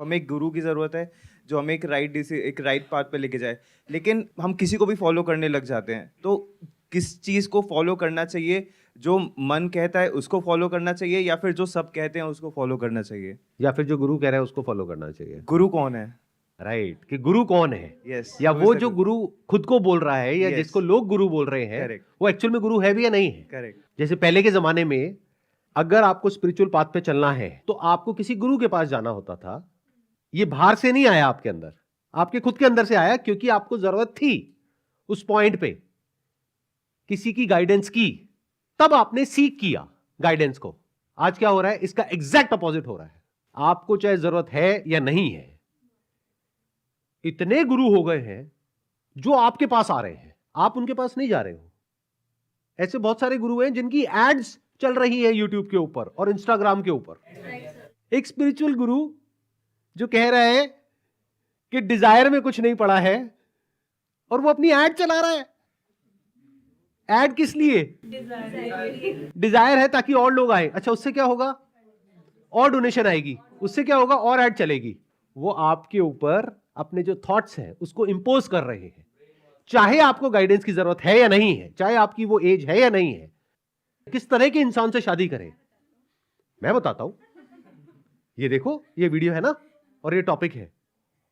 हमें एक गुरु की ज़रूरत है जो हमें एक राइट पाथ पे लेके जाए, लेकिन हम किसी को भी फॉलो करने लग जाते हैं। तो किस चीज़ को फॉलो करना चाहिए? जो मन कहता है उसको फॉलो करना चाहिए या फिर जो सब कहते हैं उसको फॉलो करना चाहिए? या फिर जो गुरु कह रहा है उसको फॉलो करना चाहिए। गुरु कौन है? राइट, कि गुरु कौन है, यस, या हु इज़ वो द जो गुरु खुद को बोल रहा है या यस, जिसको लोग गुरु बोल रहे हैं, करेक्ट, वो एक्चुअल में गुरु है भी या नहीं है। करेक्ट, जैसे पहले के जमाने में अगर आपको स्पिरिचुअल पाथ पे चलना है तो आपको किसी गुरु के पास जाना होता था। ये बाहर से नहीं आया आपके अंदर, आपके खुद के अंदर से आया, क्योंकि आपको जरूरत थी उस पॉइंट पे किसी की गाइडेंस की, तब आपने सीख किया गाइडेंस को। आज क्या हो रहा है, इसका एग्जैक्ट अपोजिट हो रहा है। आपको चाहे जरूरत है या नहीं है, इतने गुरु हो गए हैं जो आपके पास आ रहे हैं, आप उनके पास नहीं जा रहे हो। ऐसे बहुत सारे गुरु हैं जिनकी एड्स चल रही है यूट्यूब के ऊपर और इंस्टाग्राम के ऊपर। एक स्पिरिचुअल गुरु जो कह रहा है कि डिजायर में कुछ नहीं पड़ा है, और वो अपनी एड चला रहा है। एड किस लिए? डिजायर है ताकि और लोग आए। अच्छा, उससे क्या होगा? और डोनेशन आएगी। उससे क्या होगा? और एड चलेगी। वो आपके ऊपर अपने जो थॉट्स हैं उसको इंपोज कर रहे हैं, चाहे आपको गाइडेंस की जरूरत है या नहीं है, चाहे आपकी वो एज है या नहीं है। किस तरह के इंसान से शादी करें, मैं बताता हूं। ये देखो, ये वीडियो है ना, और ये टॉपिक है।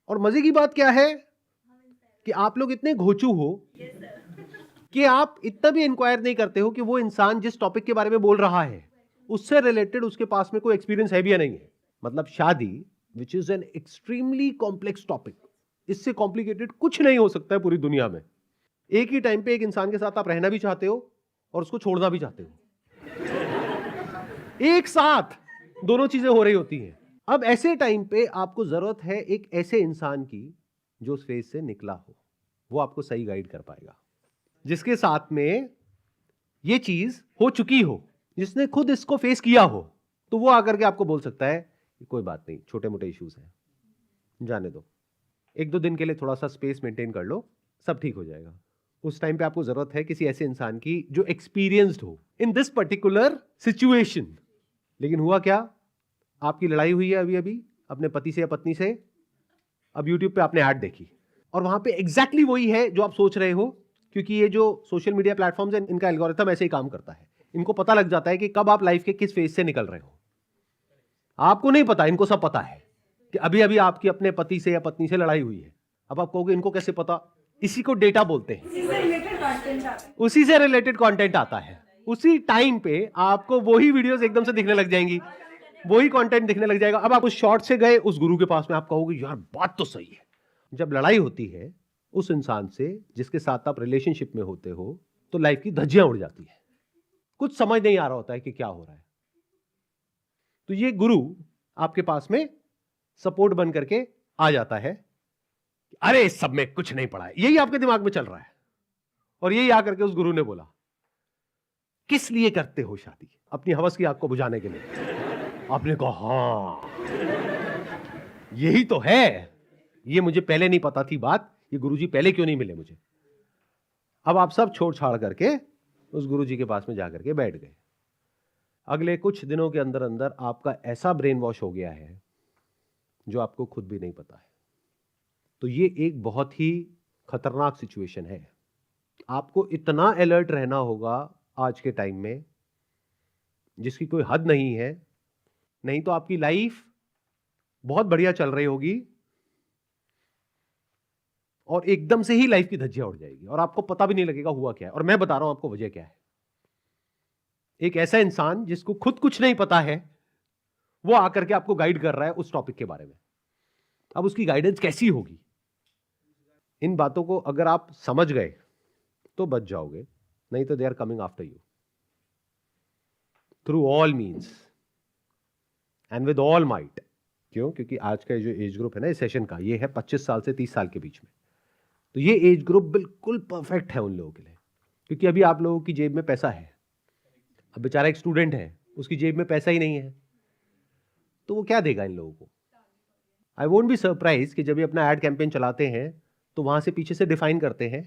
और मजे की बात क्या है कि आप लोग इतने घोचू हो कि आप इतना भी इंक्वायर नहीं करते हो कि वो इंसान जिस टॉपिक के बारे में बोल रहा है उससे रिलेटेड उसके पास में कोई एक्सपीरियंस है भी या नहीं है। मतलब शादी, which is an extremely complex topic, इससे कॉम्प्लिकेटेड कुछ नहीं हो सकता है पूरी दुनिया में। एक ही टाइम पे एक इंसान के साथ आप रहना भी चाहते हो और उसको छोड़ना भी चाहते हो, एक साथ दोनों चीजें हो रही होती हैं। अब ऐसे टाइम पे आपको जरूरत है एक ऐसे इंसान की जो उस फेज से निकला हो, वो आपको सही गाइड कर पाएगा, जिसके साथ में ये चीज हो चुकी हो, जिसने खुद इसको फेस किया हो। तो वो आकर के आपको बोल सकता है कि कोई बात नहीं, छोटे मोटे इश्यूज हैं, जाने दो, एक दो दिन के लिए थोड़ा सा स्पेस मेंटेन कर लो, सब ठीक हो जाएगा। उस टाइम पे आपको जरूरत है किसी ऐसे इंसान की जो एक्सपीरियंस्ड हो इन दिस पर्टिकुलर सिचुएशन। लेकिन हुआ क्या, आपकी लड़ाई हुई है अभी अभी अपने पति से या पत्नी से, अब यूट्यूब पे आपने ऐड देखी और वहां पे एग्जैक्टली वही है जो आप सोच रहे हो, क्योंकि ये जो सोशल मीडिया प्लेटफॉर्म्स हैं इनका एल्गोरिथम ऐसे ही काम करता है। इनको पता लग जाता है कि कब आप लाइफ के किस फेज से निकल रहे हो। आपको नहीं पता, इनको सब पता है कि अभी अभी आपकी अपने पति से या पत्नी से लड़ाई हुई है। अब आप कहोगे इनको कैसे पता? इसी को डेटा बोलते हैं, उसी से रिलेटेड कंटेंट आता है। उसी टाइम पे आपको वही वीडियोस एकदम से दिखने लग जाएंगी, वही कंटेंट दिखने लग जाएगा। अब आप उस शॉर्ट से गए उस गुरु के पास में, आप कहोगे यार बात तो सही है। जब लड़ाई होती है उस इंसान से जिसके साथ आप रिलेशनशिप में होते हो, तो लाइफ की धज्जियां उड़ जाती है, कुछ समझ नहीं आ रहा होता है कि क्या हो रहा है। तो ये गुरु आपके पास में सपोर्ट बन करके आ जाता है, अरे इस सब में कुछ नहीं पड़ा है, यही आपके दिमाग में चल रहा है। और यही आकर के उस गुरु ने बोला, किस लिए करते हो शादी? अपनी हवस की आग को बुझाने के लिए। आपने कहा हाँ यही तो है, ये मुझे पहले नहीं पता थी बात, ये गुरुजी पहले क्यों नहीं मिले मुझे। अब आप सब छोड़ छाड़ करके उस गुरुजी के पास में जाकर के बैठ गए। अगले कुछ दिनों के अंदर अंदर आपका ऐसा ब्रेन वॉश हो गया है जो आपको खुद भी नहीं पता है। तो ये एक बहुत ही खतरनाक सिचुएशन है। आपको इतना अलर्ट रहना होगा आज के टाइम में जिसकी कोई हद नहीं है, नहीं तो आपकी लाइफ बहुत बढ़िया चल रही होगी और एकदम से ही लाइफ की धज्जियां उड़ जाएगी और आपको पता भी नहीं लगेगा हुआ क्या है। और मैं बता रहा हूं आपको वजह क्या है। एक ऐसा इंसान जिसको खुद कुछ नहीं पता है, वो आकर के आपको गाइड कर रहा है उस टॉपिक के बारे में। अब उसकी गाइडेंस कैसी होगी? इन बातों को अगर आप समझ गए तो बच जाओगे, नहीं तो they are coming after you through all means and with all might. क्यों? क्योंकि आज का जो एज ग्रुप है ना इस सेशन का, ये है 25 साल से 30 साल के बीच में। तो ये एज ग्रुप बिल्कुल परफेक्ट है उन लोगों के लिए, क्योंकि अभी आप लोगों की जेब में पैसा है। अब बेचारा एक स्टूडेंट है, उसकी जेब में पैसा ही नहीं है, तो वो क्या देगा इन लोगों को? आई वोंट बी सरप्राइज कि जब ये अपना एड कैंपेन चलाते हैं तो वहां से पीछे से डिफाइन करते हैं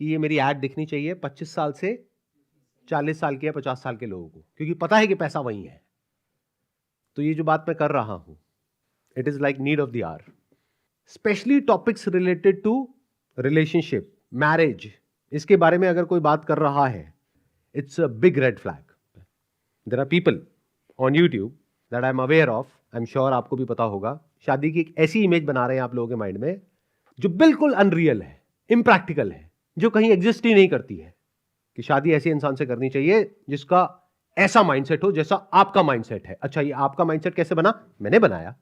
कि ये मेरी एड दिखनी चाहिए 25 साल से 40 साल के या 50 साल के लोगों को, क्योंकि पता है कि पैसा वही है। तो ये जो बात मैं कर रहा हूं, it is like need of the hour. Specially topics related to relationship, marriage, इसके बारे में अगर कोई बात कर रहा है, it's a big red flag. There are people on YouTube that I am aware of, I am sure आपको भी पता होगा, शादी की एक ऐसी इमेज बना रहे हैं आप लोगों के माइंड में जो बिल्कुल अनरियल है, इम्प्रैक्टिकल है, जो कहीं एग्जिस्ट ही नहीं करती है, कि शादी ऐसे इंसान से करनी चाहिए जिसका ऐसा माइंडसेट हो जैसा आपका माइंडसेट है. अच्छा, ये आपका माइंडसेट कैसे बना? मैंने बनाया.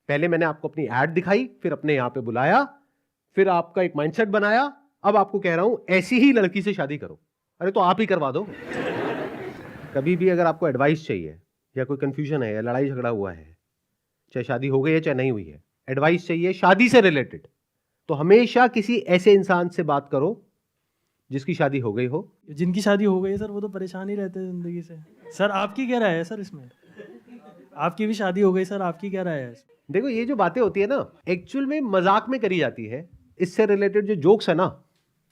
पहले मैंने आपको अपनी एड दिखाई, फिर अपने यहां पे बुलाया, फिर आपका एक माइंडसेट बनाया. अब आपको कह रहा हूं ऐसी ही लड़की से शादी करो. अरे तो आप ही करवा दो. कभी भी अगर आपको एडवाइस चाहिए या कोई कंफ्यूजन है या लड़ाई झगड़ा हुआ है, चाहे शादी हो गई है चाहे नहीं हुई है, एडवाइस चाहिए शादी से रिलेटेड, तो हमेशा किसी ऐसे इंसान से बात करो जिसकी शादी हो गई हो. जिनकी शादी हो गई है सर, वो तो परेशान ही रहते हैं जिंदगी से. सर आपकी क्या राय है सर इसमें? आपकी भी शादी हो गई सर, आपकी क्या राय है? देखो, ये जो बातें होती है ना, एक्चुअल में मजाक में करी जाती है. इससे रिलेटेड जो जोक्स है ना,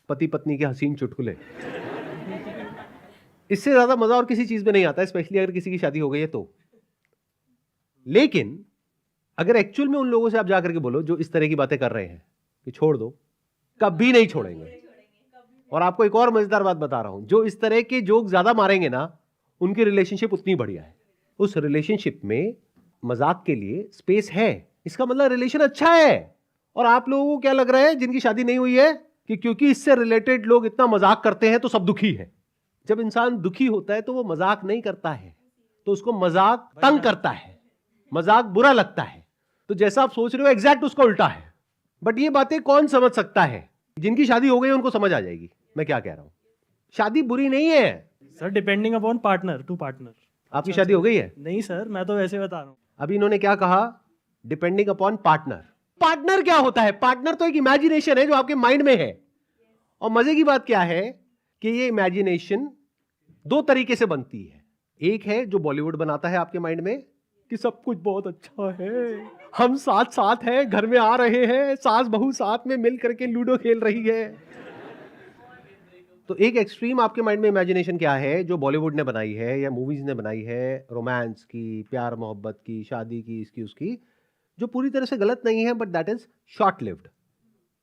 पति पत्नी के हसीन चुटकुले, इससे ज्यादा मजा और किसी चीज में नहीं आता, स्पेशली अगर किसी की शादी हो गई है तो. लेकिन अगर एक्चुअल में उन लोगों से आप जाकर के बोलो जो इस तरह की बातें कर रहे हैं कि छोड़ दो, कभी नहीं छोड़ेंगे. और आपको एक और मजेदार बात बता रहा हूं, जो इस तरह के जोक ज्यादा मारेंगे ना, उनकी रिलेशनशिप उतनी बढ़िया है. उस रिलेशनशिप में मजाक के लिए स्पेस है, इसका मतलब रिलेशन अच्छा है. और आप लोगों को क्या लग रहा है जिनकी शादी नहीं हुई है कि क्योंकि इससे रिलेटेड लोग इतना मजाक करते हैं तो सब दुखी है. जब इंसान दुखी होता है तो वो मजाक नहीं करता है, तो उसको मजाक तंग करता है, मजाक बुरा लगता है. तो जैसा आप सोच रहे हो एग्जैक्ट उसका उल्टा है. बट ये बातें कौन समझ सकता है? जिनकी शादी हो गई उनको समझ आ जाएगी मैं क्या कह रहा हूं. शादी बुरी नहीं है sir, depending upon partner to partner. आपकी शादी हो गई है? नहीं सर, मैं तो वैसे बता रहा हूँ. अभी इन्होंने क्या कहा? Depending upon partner. पार्टनर क्या होता है? पार्टनर तो एक इमेजिनेशन है जो आपके माइंड में है. और मजे की बात क्या है कि ये इमेजिनेशन दो तरीके से बनती है. एक है जो बॉलीवुड बनाता है आपके माइंड में कि सब कुछ बहुत अच्छा है, हम साथ साथ हैं, घर में आ रहे हैं, सास बहू साथ में मिल करके लूडो खेल रही है. तो एक एक्सट्रीम आपके माइंड में इमेजिनेशन क्या है जो बॉलीवुड ने बनाई है या मूवीज ने बनाई है, रोमांस की, प्यार मोहब्बत की, शादी की, इसकी उसकी, जो पूरी तरह से गलत नहीं है, but that is short lived.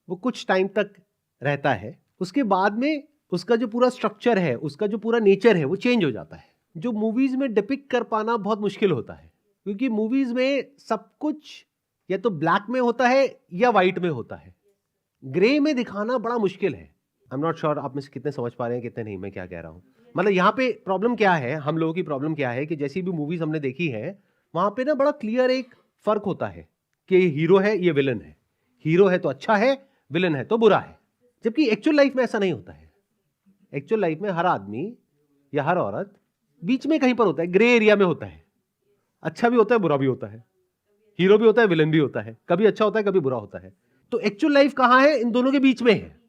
वो कुछ टाइम तक रहता है, उसके बाद में उसका जो पूरा स्ट्रक्चर है, उसका जो पूरा नेचर है, वो चेंज हो जाता है. जो मूवीज में डिपिक्ट कर पाना बहुत मुश्किल होता है, क्योंकि मूवीज में सब कुछ या तो ब्लैक में होता है या व्हाइट में होता है. ग्रे में दिखाना बड़ा मुश्किल है. आई एम नॉट श्योर आप में से कितने समझ पा रहे हैं कितने नहीं, मैं क्या कह रहा हूं. मतलब यहाँ पे प्रॉब्लम क्या है, हम लोगों की प्रॉब्लम क्या है कि जैसी भी मूवीज हमने देखी है वहां पे ना बड़ा क्लियर एक फर्क होता है कि ये हीरो है, ये विलन है. हीरो है तो अच्छा है, विलन है तो बुरा है. जबकि एक्चुअल लाइफ में ऐसा नहीं होता है. एक्चुअल लाइफ में हर आदमी या हर औरत बीच में कहीं पर होता है, ग्रे एरिया में होता है. अच्छा भी होता है, बुरा भी होता है, हीरो भी होता है, विलन भी होता है, कभी अच्छा होता है, कभी बुरा होता है. तो एक्चुअल लाइफ कहां है? इन दोनों के बीच में है.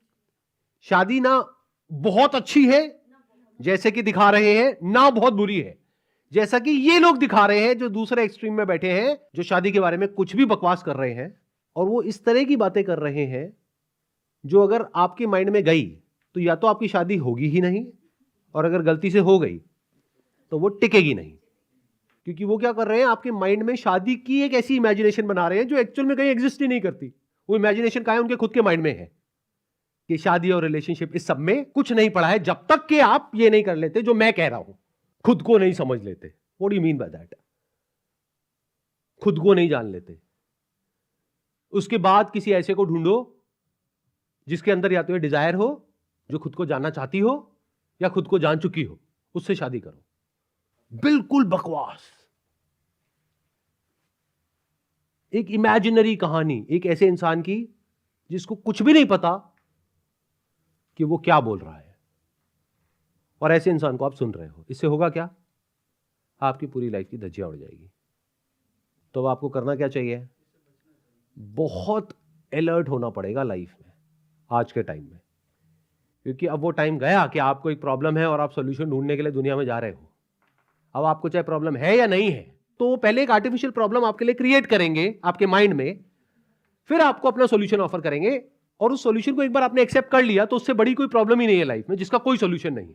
शादी ना बहुत अच्छी है जैसे कि दिखा रहे हैं, ना बहुत बुरी है जैसा कि ये लोग दिखा रहे हैं जो दूसरे एक्सट्रीम में बैठे हैं, जो शादी के बारे में कुछ भी बकवास कर रहे हैं. और वो इस तरह की बातें कर रहे हैं जो अगर आपके माइंड में गई तो या तो आपकी शादी होगी ही नहीं, और अगर गलती से हो गई तो वो टिकेगी नहीं. क्योंकि वो क्या कर रहे हैं, आपके माइंड में शादी की एक ऐसी इमेजिनेशन बना रहे हैं जो एक्चुअल में कहीं एग्जिस्ट ही नहीं करती. वो इमेजिनेशन कहाँ है? उनके खुद के माइंड में है कि शादी और रिलेशनशिप, इस सब में कुछ नहीं पड़ा है जब तक कि आप ये नहीं कर लेते जो मैं कह रहा हूं, खुद को नहीं समझ लेते. What do you mean by that? खुद को नहीं जान लेते. उसके बाद किसी ऐसे को ढूंढो जिसके अंदर या तो ये डिजायर हो, जो खुद को जानना चाहती हो, या खुद को जान चुकी हो, उससे शादी करो. बिल्कुल बकवास. एक इमेजिनरी कहानी एक ऐसे इंसान की जिसको कुछ भी नहीं पता कि वो क्या बोल रहा है, और ऐसे इंसान को आप सुन रहे हो. इससे होगा क्या? आपकी पूरी लाइफ की धज्जियां उड़ जाएगी. तो अब आपको करना क्या चाहिए? बहुत अलर्ट होना पड़ेगा लाइफ में आज के टाइम में, क्योंकि अब वो टाइम गया कि आपको एक प्रॉब्लम है और आप सॉल्यूशन ढूंढने के लिए दुनिया में जा रहे हो. अब आपको चाहे प्रॉब्लम है या नहीं है, तो पहले एक आर्टिफिशियल प्रॉब्लम आपके लिए क्रिएट करेंगे आपके माइंड में, फिर आपको अपना सॉल्यूशन ऑफर करेंगे. और उस सॉल्यूशन को एक बार आपने एक्सेप्ट कर लिया तो उससे बड़ी कोई प्रॉब्लम ही नहीं है लाइफ में जिसका कोई सॉल्यूशन नहीं है.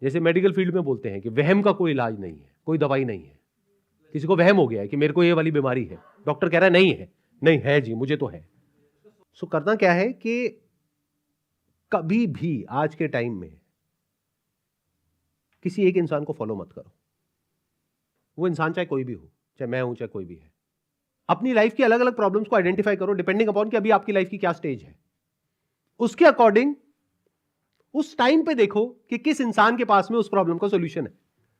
जैसे मेडिकल फील्ड में बोलते हैं कि वहम का कोई इलाज नहीं है, कोई दवाई नहीं है. किसी को वहम हो गया है कि मेरे को ये वाली बीमारी है, डॉक्टर कह रहा है नहीं है, नहीं है जी मुझे तो है। सो करना क्या है कि कभी भी आज के टाइम में किसी एक इंसान को फॉलो मत करो। वो इंसान चाहे कोई भी हो, चाहे मैं हूं, चाहे कोई भी है। अपनी लाइफ की अलग अलग प्रॉब्लम्स को आइडेंटिफाई करो डिपेंडिंग अपॉन कि अभी आपकी लाइफ की क्या स्टेज है। उसके अकॉर्डिंग उस टाइम पे देखो कि किस इंसान के पास में उस प्रॉब्लम का सॉल्यूशन है।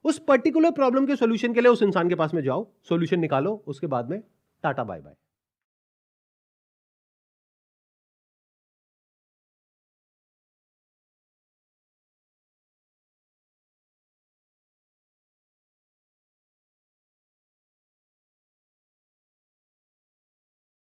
उस पर्टिकुलर प्रॉब्लम के सॉल्यूशन के लिए उस इंसान के पास में जाओ, सॉल्यूशन निकालो, उसके बाद में टाटा बाय बाय।